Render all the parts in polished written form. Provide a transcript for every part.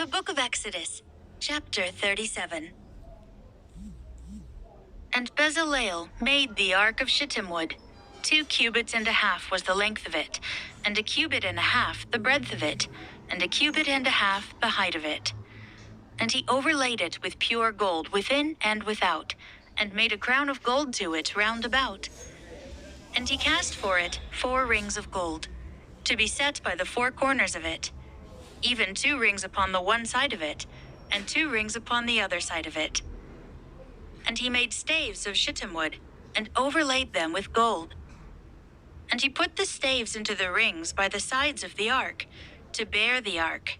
The Book of Exodus, chapter 37. And Bezaleel made the ark of shittim wood. 2 cubits and a half was the length of it, and 1.5 cubits the breadth of it, and 1.5 cubits the height of it. And he overlaid it with pure gold within and without, and made a crown of gold to it round about. And he cast for it 4 rings of gold, to be set by the 4 corners of it, even 2 rings upon the one side of it, and 2 rings upon the other side of it. And he made staves of shittim wood, and overlaid them with gold. And he put the staves into the rings by the sides of the ark, to bear the ark.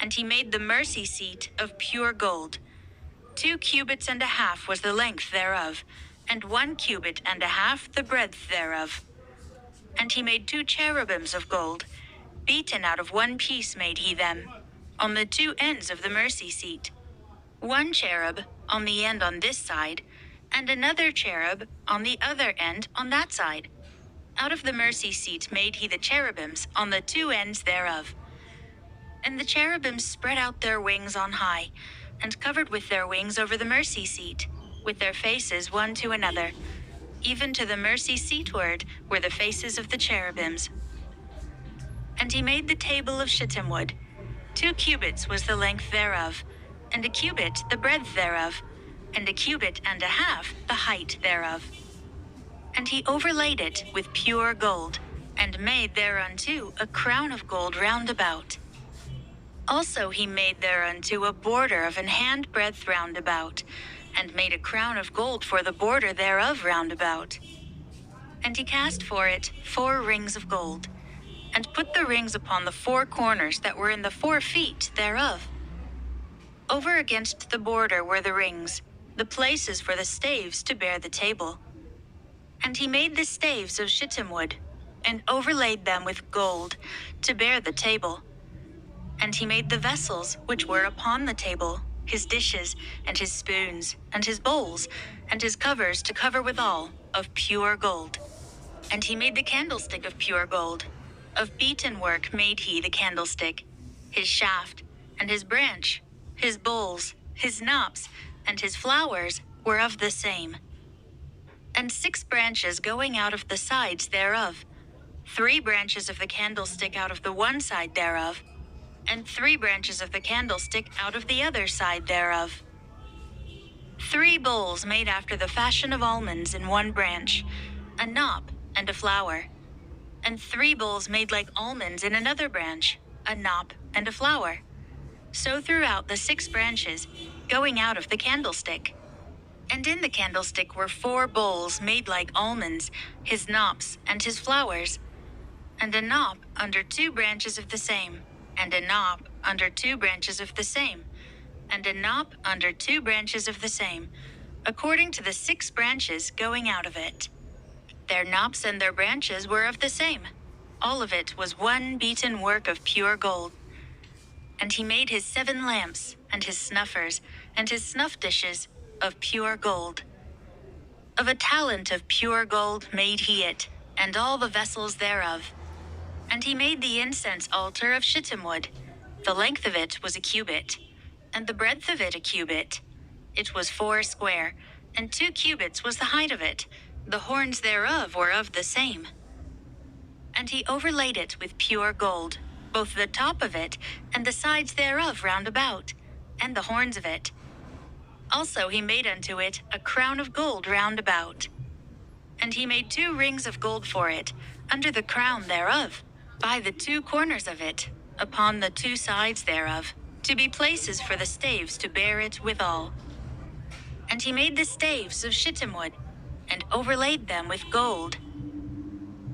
And he made the mercy seat of pure gold. 2 cubits and a half was the length thereof, and 1 cubit and a half the breadth thereof. And he made 2 cherubims of gold, beaten out of 1 piece made he them, on the 2 ends of the mercy seat. 1 cherub on the end on this side, and another cherub on the other end on that side. Out of the mercy seat made he the cherubims on the 2 ends thereof. And the cherubims spread out their wings on high, and covered with their wings over the mercy seat, with their faces one to another. Even to the mercy seatward were the faces of the cherubims. And he made the table of shittim wood. 2 cubits was the length thereof, and 1 cubit the breadth thereof, and 1.5 cubits the height thereof. And he overlaid it with pure gold, and made thereunto a crown of gold round about. Also he made thereunto a border of an handbreadth round about, and made a crown of gold for the border thereof round about. And he cast for it 4 rings of gold, and put the rings upon the 4 corners that were in the 4 feet thereof. Over against the border were the rings, the places for the staves to bear the table. And he made the staves of shittim wood, and overlaid them with gold, to bear the table. And he made the vessels which were upon the table, his dishes, and his spoons, and his bowls, and his covers to cover withal, of pure gold. And he made the candlestick of pure gold. Of beaten work made he the candlestick, his shaft, and his branch, his bowls, his knops, and his flowers were of the same. And 6 branches going out of the sides thereof, 3 branches of the candlestick out of the one side thereof, and 3 branches of the candlestick out of the other side thereof. 3 bowls made after the fashion of almonds in one branch, a knop and a flower. And 3 bowls made like almonds in another branch, a knop and a flower. So throughout the 6 branches, going out of the candlestick. And in the candlestick were 4 bowls made like almonds, his knops and his flowers. And a knop under 2 branches of the same, and a knop under 2 branches of the same, and a knop under 2 branches of the same, according to the 6 branches going out of it. Their knops and their branches were of the same. All of it was one beaten work of pure gold. And he made his 7 lamps, and his snuffers, and his snuff dishes, of pure gold. Of a talent of pure gold made he it, and all the vessels thereof. And he made the incense altar of shittim wood. The length of it was 1 cubit, and the breadth of it 1 cubit. It was 4 square, and 2 cubits was the height of it. The horns thereof were of the same. And he overlaid it with pure gold, both the top of it, and the sides thereof round about, and the horns of it. Also he made unto it a crown of gold round about. And he made 2 rings of gold for it, under the crown thereof, by the 2 corners of it, upon the 2 sides thereof, to be places for the staves to bear it withal. And he made the staves of shittim wood, and overlaid them with gold.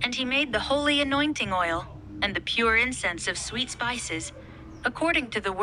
And he made the holy anointing oil, and the pure incense of sweet spices, according to the word